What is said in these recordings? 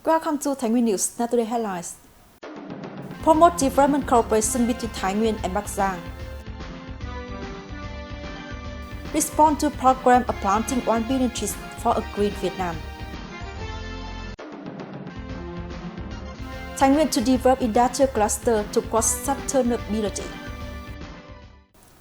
Welcome to Thái Nguyên News. Now today headlines. Promote development cooperation between Thái Nguyên and Bắc Giang. Respond to program of planting 1 billion trees for a green Vietnam. Thái Nguyên to develop industrial cluster to cross sustainability.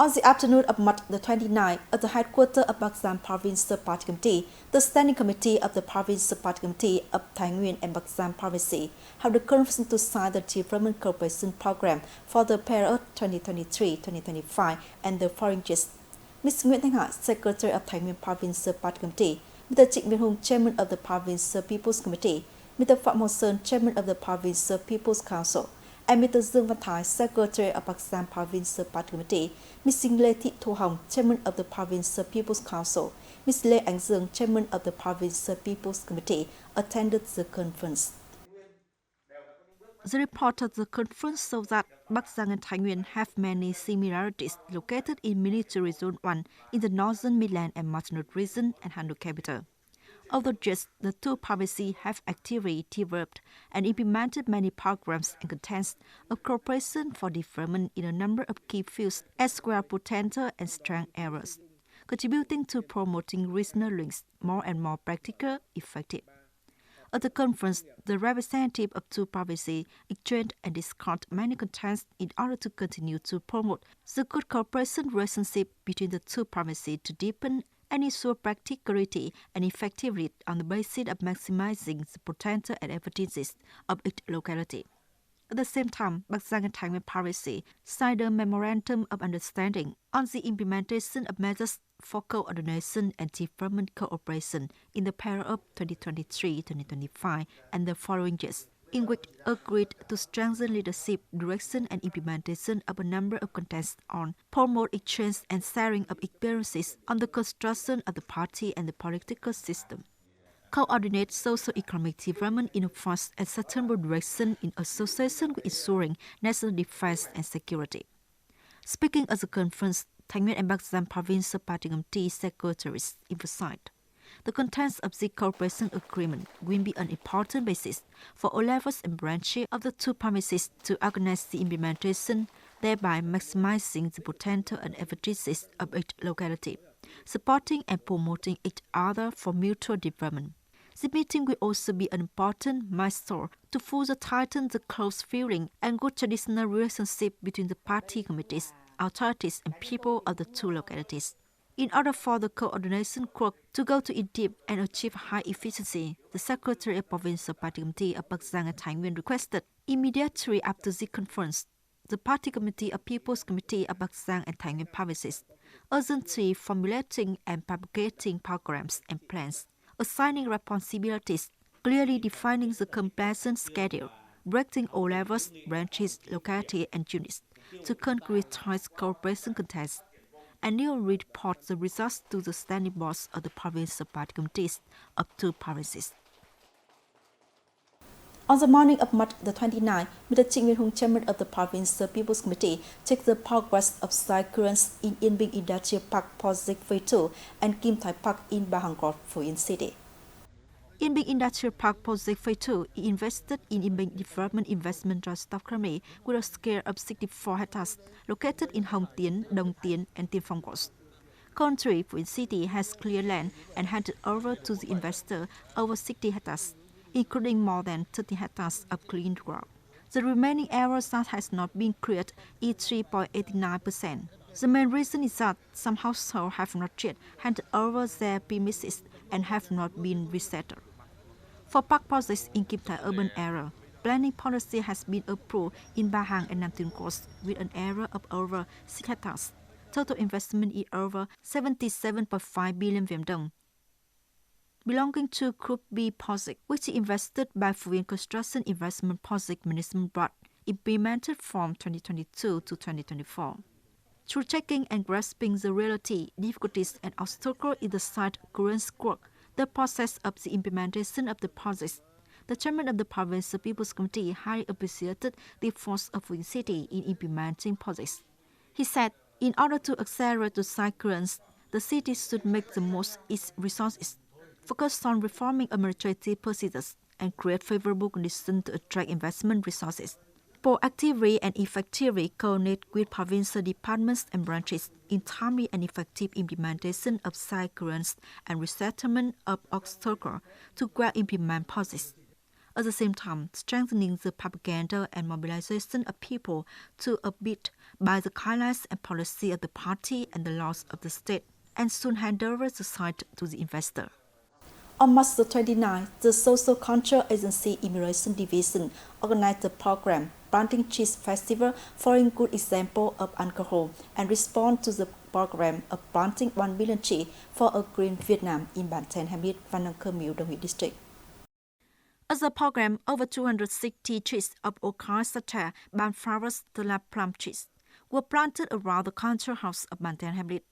On the afternoon of March the 29th, at the headquarters of Bắc Giang Provincial Party Committee, the Standing Committee of the Provincial Party Committee of Thái Nguyên and Bắc Giang Province held a conference to sign the Development Cooperation Program for the period 2023-2025 and the following years. Ms. Nguyên Thanh, Secretary of Thái Nguyên Provincial Party Committee, Mr. Trịnh Việt Hùng, Chairman of the Provincial People's Committee, Mr. Phạm Hồ Sơn, Chairman of the Provincial People's Council, and Mr. Dương Văn Thái, Secretary of Bắc Giang Provincial Party Committee, Ms. Lê Thị Thu Hồng, Chairman of the Provincial People's Council, Ms. Lê Ánh Dương, Chairman of the Provincial People's Committee, attended the conference. The report of the conference shows that Bắc Giang and Thái Nguyên have many similarities located in Military Zone 1 in the Northern Midland and Mountain region and Hà Nội capital. Over the years, the two provinces have actively developed and implemented many programs and contents of cooperation for development in a number of key fields as well as potential and strength areas, contributing to promoting regional links more and more practical, effective. At the conference, the representatives of two provinces exchanged and discussed many contents in order to continue to promote the good cooperation relationship between the two provinces to deepen and ensure practicality and effectivity on the basis of maximizing the potential and advantages of each locality. At the same time, Bắc Giang and Thái Nguyên province signed a memorandum of understanding on the implementation of measures for coordination and development cooperation in the period of 2023-2025 and the following years, in which agreed to strengthen leadership, direction and implementation of a number of contents on promote exchange and sharing of experiences on the construction of the party and the political system. Coordinate socio-economic development in a fast and sustainable direction in association with ensuring national defense and security. Speaking at the conference, Thái Nguyên and Bắc Giang Provincial Party Committee secretaries emphasized the contents of the cooperation agreement will be an important basis for all levels and branches of the two provinces to organize the implementation, thereby maximizing the potential and advantages of each locality, supporting and promoting each other for mutual development. The meeting will also be an important milestone to further tighten the close feeling and good traditional relationship between the party committees, authorities and people of the two localities. In order for the coordination work to go to in-depth and achieve high efficiency, the Secretary of Provincial Party Committee of Bắc Giang and Thái Nguyên requested immediately after the conference, the Party Committee of People's Committee of Bắc Giang and Thái Nguyên provinces urgently formulating and propagating programs and plans, assigning responsibilities, clearly defining the compliance schedule, directing all levels, branches, locality and units to concretize cooperation contents, and will report the results to the standing boards of the provincial party committees of two provinces. On the morning of March the 29th, Mr. Trịnh Việt Hùng, Chairman of the Provincial People's Committee, checked the progress of cyclones in Yên Bình Industrial Park Project Phase 2 and Kim Thái Park in Bà Hằng Gọt, Phú Yên City. Yên Bình Industrial Park Project Phase 2 invested in Yên Bình Development Investment Trust Stock Company with a scale of 64 hectares located in Hồng Tiến, Đông Tiến and Tiên Phong Gọt. Country Phú Yên City has cleared land and handed over to the investor over 60 hectares, including more than 30 hectares of clean ground. The remaining area that has not been cleared is 3.89%. The main reason is that some households have not yet handed over their premises and have not been resettled. For park projects in Kim Thái urban area, planning policy has been approved in Bà Hằng and Nam Tiên Coast with an area of over 6 hectares. Total investment is over 77.5 billion Vietnam dong, belonging to Group B project, which is invested by Phú Yên Construction Investment Project Management Board, implemented from 2022 to 2024. Through checking and grasping the reality, difficulties and obstacles in the site current work, the process of the implementation of the projects, the chairman of the Provincial People's Committee highly appreciated the efforts of Phú Yên City in implementing projects. He said, in order to accelerate the cyclones, the city should make the most its resources, focus on reforming administrative procedures and create favorable conditions to attract investment resources. Proactively and effectively coordinate with provincial departments and branches in timely and effective implementation of site grants and resettlement of obstacles to well implement policies. At the same time, strengthening the propaganda and mobilization of people to abide by the guidelines and policy of the party and the laws of the state, and soon hand over the site to the investor. On March 29, the Social Culture Agency Immigration Division organized the program Planting Trees Festival following good example of alcohol and respond to the program of planting 1 billion trees for a green Vietnam in Bản Then Hamlet, Văn Khơ Miu, Đồng Hỷ District. As the program, over 260 trees of all kinds such as palm flowers, plum trees were planted around the culture house of Bản Then Hamlet.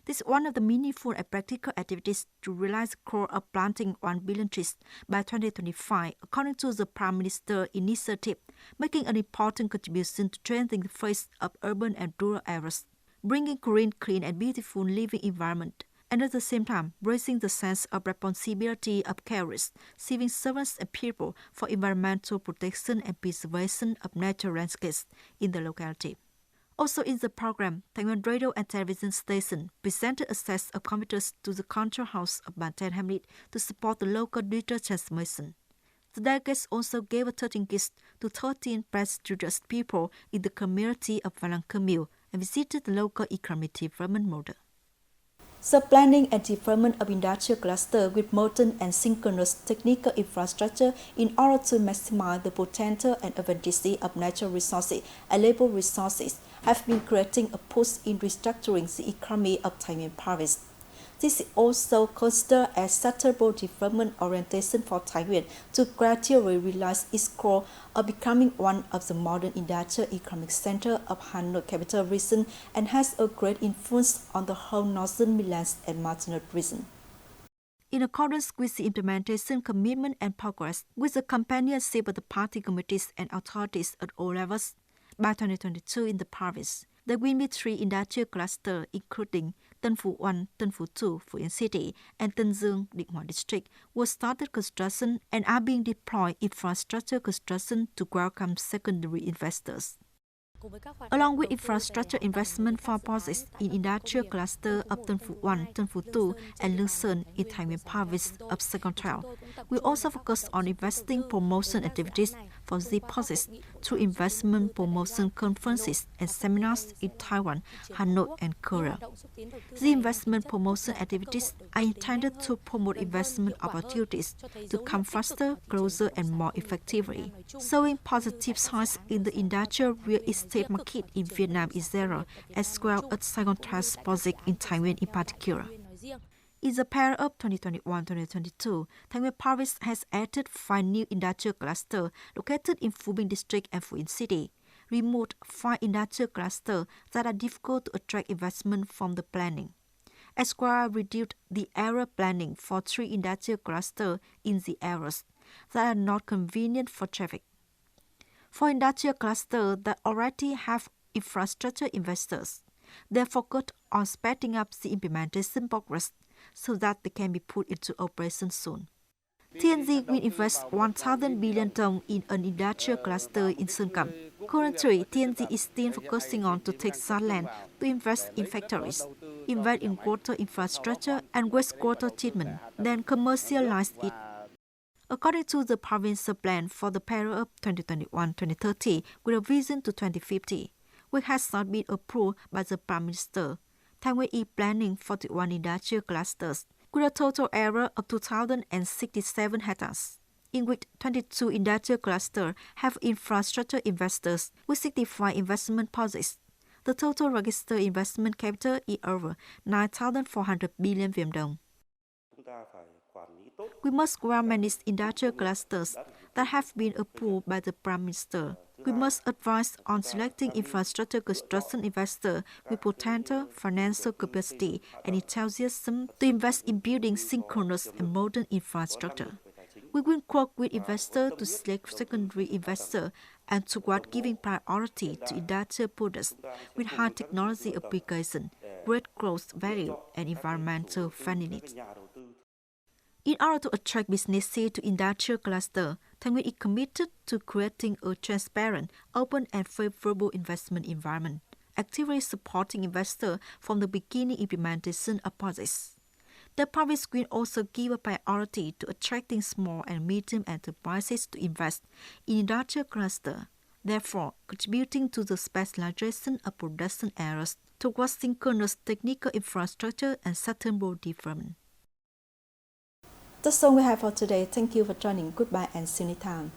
This is one of the meaningful and practical activities to realize the goal of planting 1 billion trees by 2025, according to the Prime Minister's initiative, making an important contribution to strengthening the face of urban and rural areas, bringing green, clean, and beautiful living environment, and at the same time raising the sense of responsibility of carers, civil servants, and people for environmental protection and preservation of natural landscapes in the locality. Also in the program, Taiwan Radio and Television Station presented a set of computers to the culture house of Bản Then Hamlet to support the local digital transformation. The delegates also gave a 13 gifts to 13 prestigious people in the community of Văn Khơ Miu and visited the local economic development model. The planning and development of industrial cluster with modern and synchronous technical infrastructure in order to maximize the potential and advantage of natural resources and labor resources have been creating a push in restructuring the economy of Taiwan province. This is also considered as suitable development orientation for Taiwan to gradually realize its goal of becoming one of the modern industrial economic centers of Hanoi capital region and has a great influence on the whole northern Midlands and Marginal region. In accordance with the implementation commitment and progress with the companionship of the party committees and authorities at all levels, by 2022 in the province, there will be 3 industrial clusters including Tân Phú 1, Tân Phú 2, Phú Yên City, and Tân Dương, Định Hóa District, were started construction and are being deployed infrastructure construction to welcome secondary investors. Along with infrastructure investment for projects in industrial cluster of Tân Phú 1, Tân Phú 2, and Lương Sơn in Taiwan province of second trial, we also focus on investing promotion activities for the projects through investment promotion conferences and seminars in Taiwan, Hanoi, and Korea. The investment promotion activities are intended to promote investment opportunities to come faster, closer, and more effectively, showing positive signs in the industrial real estate market in Vietnam in general, as well as second trial projects in Taiwan in particular. In the period of 2021-2022, Taiwan province has added 5 new industrial clusters located in Phu Binh District and Phú Yên City, removed 5 industrial clusters that are difficult to attract investment from the planning, as well as reduced the area planning for 3 industrial clusters in the areas that are not convenient for traffic. For industrial clusters that already have infrastructure investors, they focus on speeding up the implementation progress so that they can be put into operation soon. TNG will invest 1,000 billion dong in an industrial cluster in Sơn Cẩm. Currently, TNG is still focusing on to take such land to invest in factories, invest in water infrastructure and wastewater treatment, then commercialize it. According to the provincial plan for the period of 2021-2030 with a vision to 2050, which has not been approved by the Prime Minister, Taiwan is planning 41 industrial clusters with a total area of 2,067 hectares, in which 22 industrial clusters have infrastructure investors with 65 investment projects. The total registered investment capital is over 9,400 billion Vietnam dong. We must well manage industrial clusters that have been approved by the Prime Minister. We must advise on selecting infrastructure construction investors with potential financial capacity and enthusiasm to invest in building synchronous and modern infrastructure. We will work with investors to select secondary investors and toward giving priority to industrial products with high technology application, great growth value, and environmental friendliness. In order to attract businesses to industrial cluster, Nguyên is committed to creating a transparent, open and favorable investment environment, actively supporting investors from the beginning implementation of projects. The province will also give a priority to attracting small and medium enterprises to invest in industrial cluster, therefore contributing to the specialization of production areas towards synchronous technical infrastructure and sustainable development. That's all we have for today. Thank you for joining. Goodbye and see you next time.